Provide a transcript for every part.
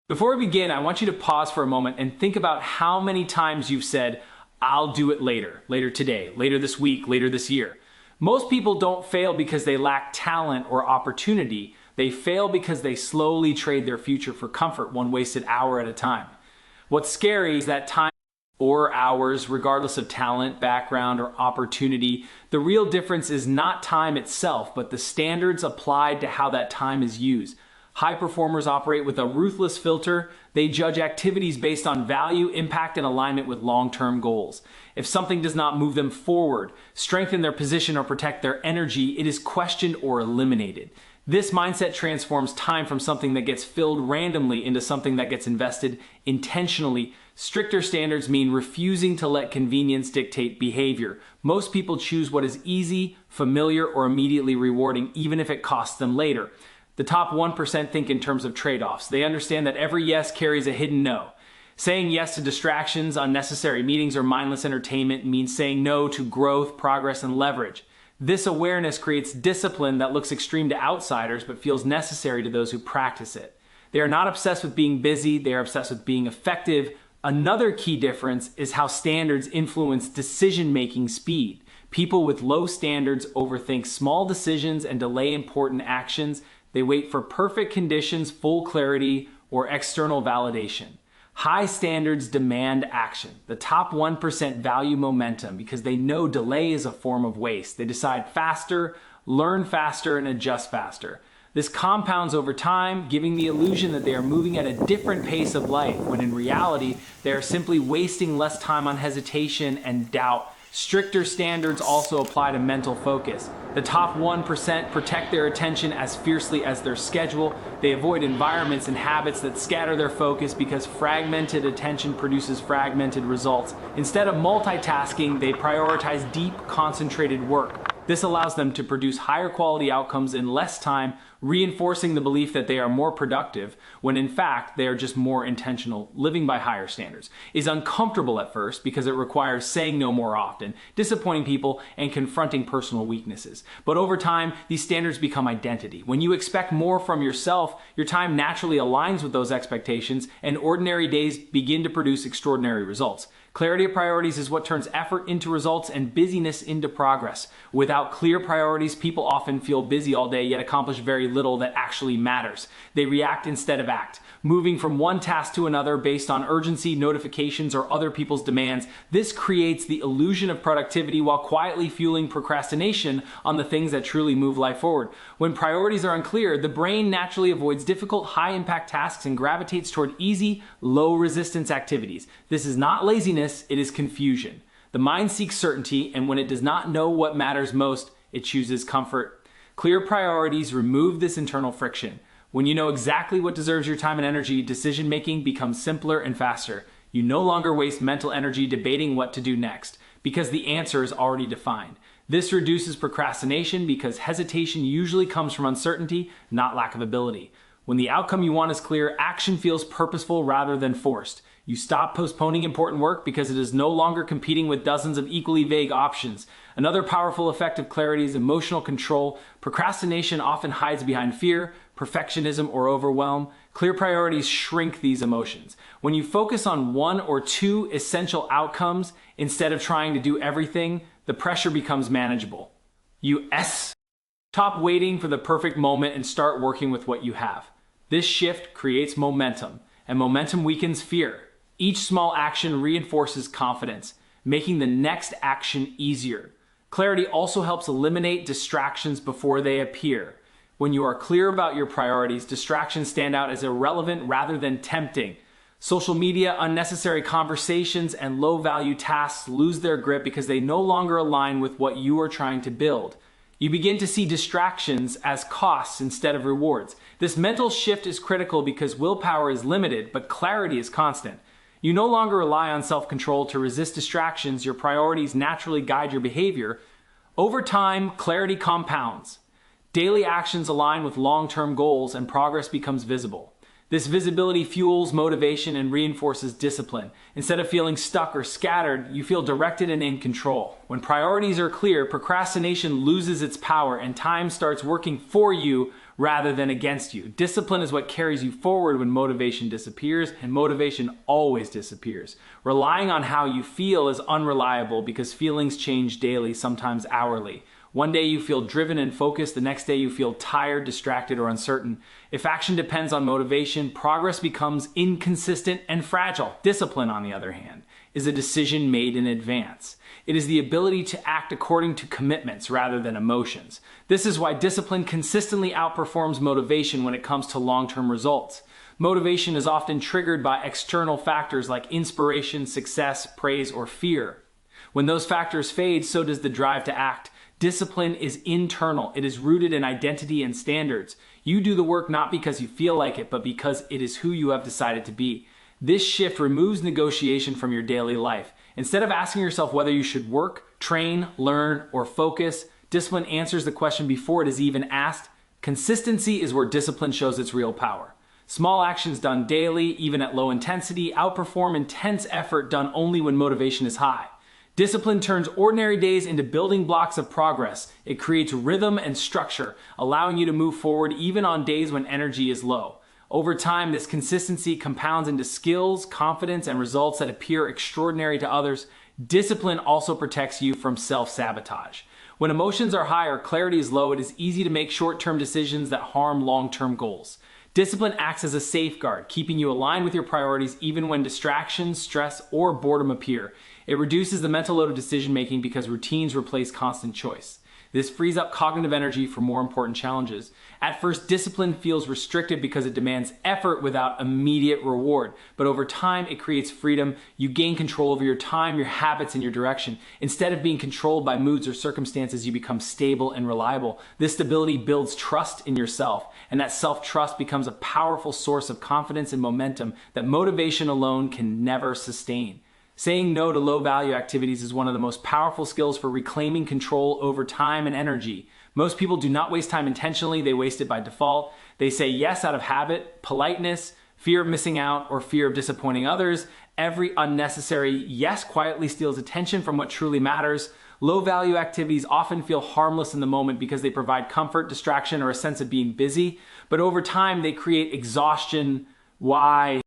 Before we begin, I want you to pause for a moment and think about how many times you've said, I'll do it later, later today, later this week, later this year. Most people don't fail because they lack talent or opportunity. They fail because they slowly trade their future for comfort, one wasted hour at a time. What's scary is that time or hours, regardless of talent, background, or opportunity, the real difference is not time itself, but the standards applied to how that time is used. High performers operate with a ruthless filter. They judge activities based on value, impact, and alignment with long-term goals. If something does not move them forward, strengthen their position, or protect their energy, it is questioned or eliminated. This mindset transforms time from something that gets filled randomly into something that gets invested intentionally. Stricter standards mean refusing to let convenience dictate behavior. Most people choose what is easy, familiar, or immediately rewarding, even if it costs them later. The top 1% think in terms of trade-offs. They understand that every yes carries a hidden no. Saying yes to distractions, unnecessary meetings, or mindless entertainment means saying no to growth, progress, and leverage. This awareness creates discipline that looks extreme to outsiders but feels necessary to those who practice it. They are not obsessed with being busy, they are obsessed with being effective. Another key difference is how standards influence decision-making speed. People with low standards overthink small decisions and delay important actions. They wait for perfect conditions, full clarity, or external validation. High standards demand action. The top 1% value momentum because they know delay is a form of waste. They decide faster, learn faster, and adjust faster. This compounds over time, giving the illusion that they are moving at a different pace of life, when in reality, they are simply wasting less time on hesitation and doubt. Stricter standards also apply to mental focus. The top 1% protect their attention as fiercely as their schedule. They avoid environments and habits that scatter their focus because fragmented attention produces fragmented results. Instead of multitasking, they prioritize deep, concentrated work. This allows them to produce higher quality outcomes in less time, reinforcing the belief that they are more productive, when in fact they are just more intentional. Living by higher standards is uncomfortable at first because it requires saying no more often, disappointing people, and confronting personal weaknesses. But over time, these standards become identity. When you expect more from yourself, your time naturally aligns with those expectations, and ordinary days begin to produce extraordinary results. Clarity of priorities is what turns effort into results and busyness into progress. Without clear priorities, people often feel busy all day yet accomplish very little that actually matters. They react instead of act, moving from one task to another based on urgency, notifications, or other people's demands. This creates the illusion of productivity while quietly fueling procrastination on the things that truly move life forward. When priorities are unclear, the brain naturally avoids difficult, high-impact tasks and gravitates toward easy, low-resistance activities. This is not laziness. It is confusion. The mind seeks certainty, and when it does not know what matters most, it chooses comfort. Clear priorities remove this internal friction. When you know exactly what deserves your time and energy, decision-making becomes simpler and faster. You no longer waste mental energy debating what to do next, because the answer is already defined. This reduces procrastination because hesitation usually comes from uncertainty, not lack of ability. When the outcome you want is clear, action feels purposeful rather than forced. You stop postponing important work because it is no longer competing with dozens of equally vague options. Another powerful effect of clarity is emotional control. Procrastination often hides behind fear, perfectionism, or overwhelm. Clear priorities shrink these emotions. When you focus on one or two essential outcomes instead of trying to do everything, the pressure becomes manageable. Stop waiting for the perfect moment and start working with what you have. This shift creates momentum, and momentum weakens fear. Each small action reinforces confidence, making the next action easier. Clarity also helps eliminate distractions before they appear. When you are clear about your priorities, distractions stand out as irrelevant rather than tempting. Social media, unnecessary conversations, and low-value tasks lose their grip because they no longer align with what you are trying to build. You begin to see distractions as costs instead of rewards. This mental shift is critical because willpower is limited, but clarity is constant. You no longer rely on self-control to resist distractions. Your priorities naturally guide your behavior. Over time, clarity compounds. Daily actions align with long-term goals and progress becomes visible. This visibility fuels motivation and reinforces discipline. Instead of feeling stuck or scattered, you feel directed and in control. When priorities are clear, procrastination loses its power and time starts working for you rather than against you. Discipline is what carries you forward when motivation disappears, and motivation always disappears. Relying on how you feel is unreliable because feelings change daily, sometimes hourly. One day you feel driven and focused, the next day you feel tired, distracted, or uncertain. If action depends on motivation, progress becomes inconsistent and fragile. Discipline, on the other hand, is a decision made in advance. It is the ability to act according to commitments rather than emotions. This is why discipline consistently outperforms motivation when it comes to long-term results. Motivation is often triggered by external factors like inspiration, success, praise, or fear. When those factors fade, so does the drive to act. Discipline is internal. It is rooted in identity and standards. You do the work not because you feel like it, but because it is who you have decided to be. This shift removes negotiation from your daily life. Instead of asking yourself whether you should work, train, learn, or focus, discipline answers the question before it is even asked. Consistency is where discipline shows its real power. Small actions done daily, even at low intensity, outperform intense effort done only when motivation is high. Discipline turns ordinary days into building blocks of progress. It creates rhythm and structure, allowing you to move forward even on days when energy is low. Over time, this consistency compounds into skills, confidence, and results that appear extraordinary to others. Discipline also protects you from self-sabotage. When emotions are high or clarity is low, it is easy to make short-term decisions that harm long-term goals. Discipline acts as a safeguard, keeping you aligned with your priorities even when distractions, stress, or boredom appear. It reduces the mental load of decision-making because routines replace constant choice. This frees up cognitive energy for more important challenges. At first, discipline feels restrictive because it demands effort without immediate reward. But over time, it creates freedom. You gain control over your time, your habits, and your direction. Instead of being controlled by moods or circumstances, you become stable and reliable. This stability builds trust in yourself, and that self-trust becomes a powerful source of confidence and momentum that motivation alone can never sustain. Saying no to low-value activities is one of the most powerful skills for reclaiming control over time and energy. Most people do not waste time intentionally, they waste it by default. They say yes out of habit, politeness, fear of missing out, or fear of disappointing others. Every unnecessary yes quietly steals attention from what truly matters. Low-value activities often feel harmless in the moment because they provide comfort, distraction, or a sense of being busy. But over time, they create exhaustion. Why?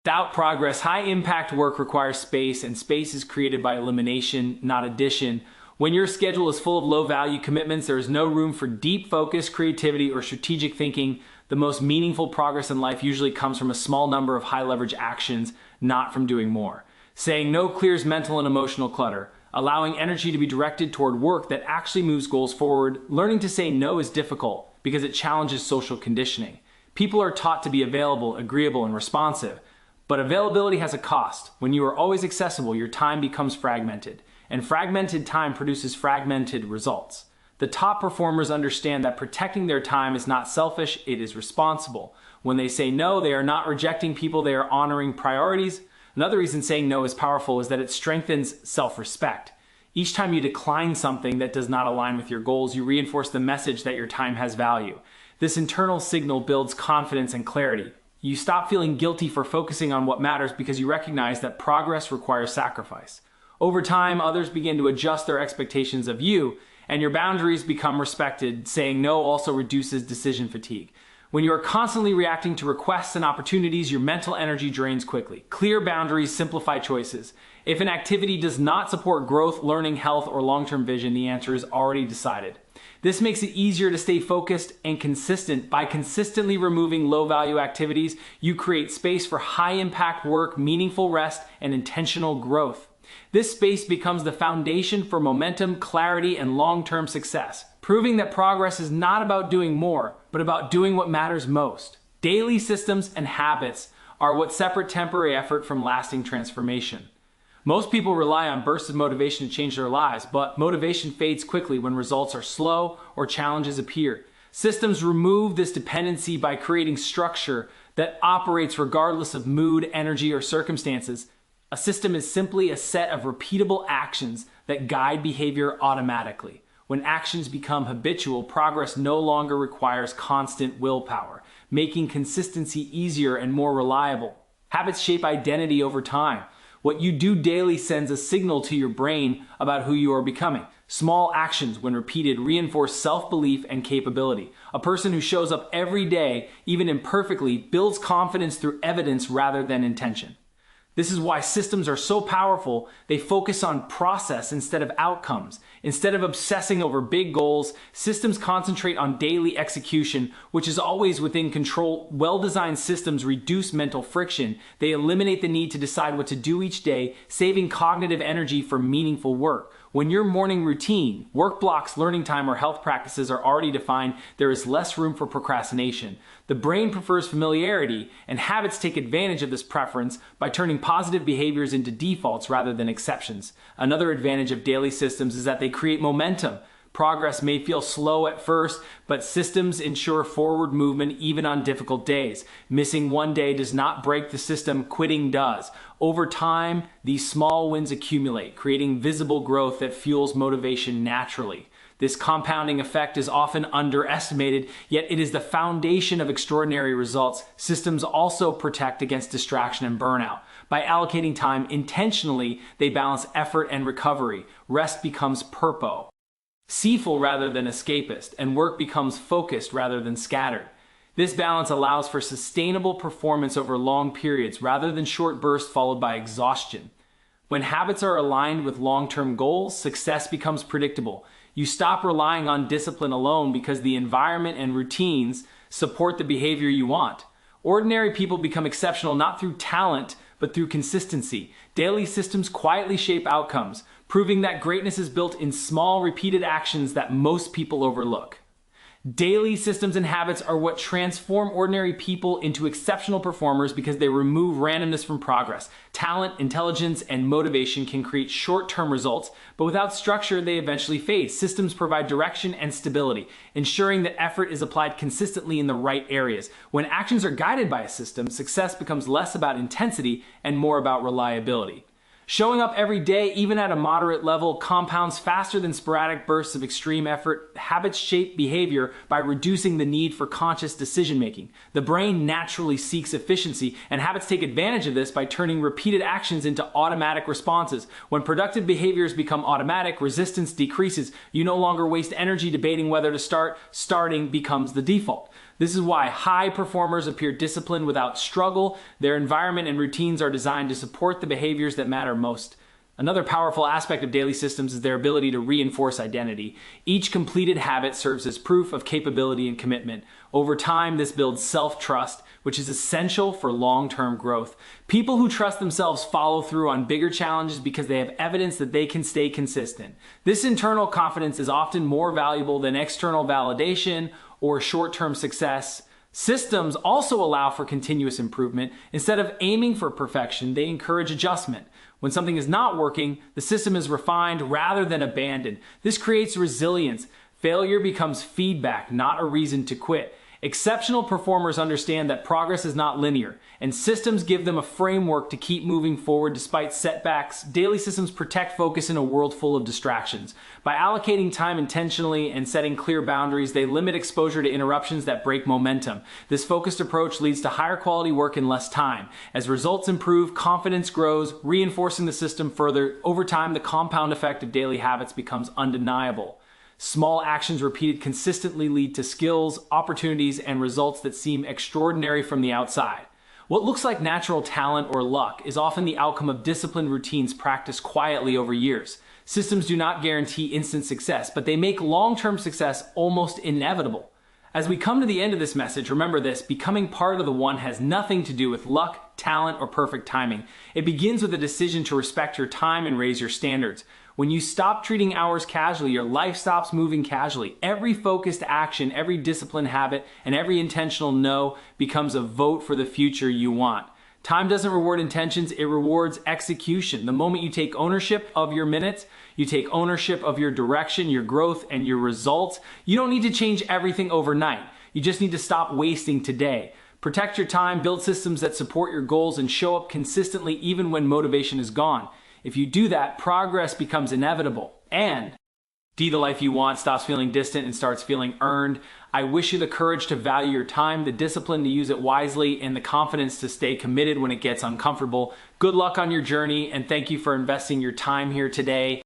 Without progress, high-impact work requires space, and space is created by elimination, not addition. When your schedule is full of low-value commitments, there is no room for deep focus, creativity, or strategic thinking. The most meaningful progress in life usually comes from a small number of high-leverage actions, not from doing more. Saying no clears mental and emotional clutter, allowing energy to be directed toward work that actually moves goals forward. Learning to say no is difficult because it challenges social conditioning. People are taught to be available, agreeable, and responsive. But availability has a cost. When you are always accessible, your time becomes fragmented. And fragmented time produces fragmented results. The top performers understand that protecting their time is not selfish, it is responsible. When they say no, they are not rejecting people, they are honoring priorities. Another reason saying no is powerful is that it strengthens self-respect. Each time you decline something that does not align with your goals, you reinforce the message that your time has value. This internal signal builds confidence and clarity. You stop feeling guilty for focusing on what matters because you recognize that progress requires sacrifice. Over time, others begin to adjust their expectations of you, and your boundaries become respected. Saying no also reduces decision fatigue. When you are constantly reacting to requests and opportunities, your mental energy drains quickly. Clear boundaries simplify choices. If an activity does not support growth, learning, health, or long-term vision, the answer is already decided. This makes it easier to stay focused and consistent. By consistently removing low-value activities, you create space for high-impact work, meaningful rest, and intentional growth. This space becomes the foundation for momentum, clarity, and long-term success, proving that progress is not about doing more, but about doing what matters most. Daily systems and habits are what separate temporary effort from lasting transformation. Most people rely on bursts of motivation to change their lives, but motivation fades quickly when results are slow or challenges appear. Systems remove this dependency by creating structure that operates regardless of mood, energy, or circumstances. A system is simply a set of repeatable actions that guide behavior automatically. When actions become habitual, progress no longer requires constant willpower. making consistency easier and more reliable. Habits shape identity over time. What you do daily sends a signal to your brain about who you are becoming. Small actions, when repeated, reinforce self-belief and capability. A person who shows up every day, even imperfectly, builds confidence through evidence rather than intention. This is why systems are so powerful. They focus on process instead of outcomes. Instead of obsessing over big goals, systems concentrate on daily execution, which is always within control. Well-designed systems reduce mental friction. They eliminate the need to decide what to do each day, saving cognitive energy for meaningful work. When your morning routine, work blocks, learning time, or health practices are already defined, there is less room for procrastination. The brain prefers familiarity, and habits take advantage of this preference by turning positive behaviors into defaults rather than exceptions. Another advantage of daily systems is that they create momentum. Progress may feel slow at first, but systems ensure forward movement even on difficult days. Missing one day does not break the system, quitting does. Over time, these small wins accumulate, creating visible growth that fuels motivation naturally. This compounding effect is often underestimated, yet it is the foundation of extraordinary results. Systems also protect against distraction and burnout. By allocating time intentionally, they balance effort and recovery. Rest becomes purposeful rather than escapist, and work becomes focused rather than scattered. This balance allows for sustainable performance over long periods rather than short bursts followed by exhaustion. When habits are aligned with long-term goals, success becomes predictable. You stop relying on discipline alone because the environment and routines support the behavior you want. Ordinary people become exceptional not through talent, but through consistency. Daily systems quietly shape outcomes, proving that greatness is built in small, repeated actions that most people overlook. Daily systems and habits are what transform ordinary people into exceptional performers because they remove randomness from progress. Talent, intelligence, and motivation can create short-term results, but without structure, they eventually fade. Systems provide direction and stability, ensuring that effort is applied consistently in the right areas. When actions are guided by a system, success becomes less about intensity and more about reliability. Showing up every day, even at a moderate level, compounds faster than sporadic bursts of extreme effort. Habits shape behavior by reducing the need for conscious decision-making. The brain naturally seeks efficiency, and habits take advantage of this by turning repeated actions into automatic responses. When productive behaviors become automatic, resistance decreases. You no longer waste energy debating whether to start. Starting becomes the default. This is why high performers appear disciplined without struggle. Their environment and routines are designed to support the behaviors that matter most. Another powerful aspect of daily systems is their ability to reinforce identity. Each completed habit serves as proof of capability and commitment. Over time, this builds self-trust, which is essential for long-term growth. People who trust themselves follow through on bigger challenges because they have evidence that they can stay consistent. This internal confidence is often more valuable than external validation or short-term success. Systems also allow for continuous improvement. Instead of aiming for perfection, they encourage adjustment. When something is not working, the system is refined rather than abandoned. This creates resilience. Failure becomes feedback, not a reason to quit. Exceptional performers understand that progress is not linear, and systems give them a framework to keep moving forward despite setbacks. Daily systems protect focus in a world full of distractions. By allocating time intentionally and setting clear boundaries, they limit exposure to interruptions that break momentum. This focused approach leads to higher quality work in less time. As results improve, confidence grows, reinforcing the system further. Over time, the compound effect of daily habits becomes undeniable. Small actions repeated consistently lead to skills, opportunities, and results that seem extraordinary from the outside. What looks like natural talent or luck is often the outcome of disciplined routines practiced quietly over years. Systems do not guarantee instant success, but they make long-term success almost inevitable. As we come to the end of this message, remember this: becoming part of the one has nothing to do with luck, talent, or perfect timing. It begins with a decision to respect your time and raise your standards. When you stop treating hours casually, your life stops moving casually. Every focused action, every disciplined habit, and every intentional no becomes a vote for the future you want. Time doesn't reward intentions, it rewards execution. The moment you take ownership of your minutes, you take ownership of your direction, your growth, and your results. You don't need to change everything overnight. You just need to stop wasting today. Protect your time, build systems that support your goals, and show up consistently even when motivation is gone. If you do that, progress becomes inevitable. And D, the life you want stops feeling distant and starts feeling earned. I wish you the courage to value your time, the discipline to use it wisely, and the confidence to stay committed when it gets uncomfortable. Good luck on your journey, and thank you for investing your time here today.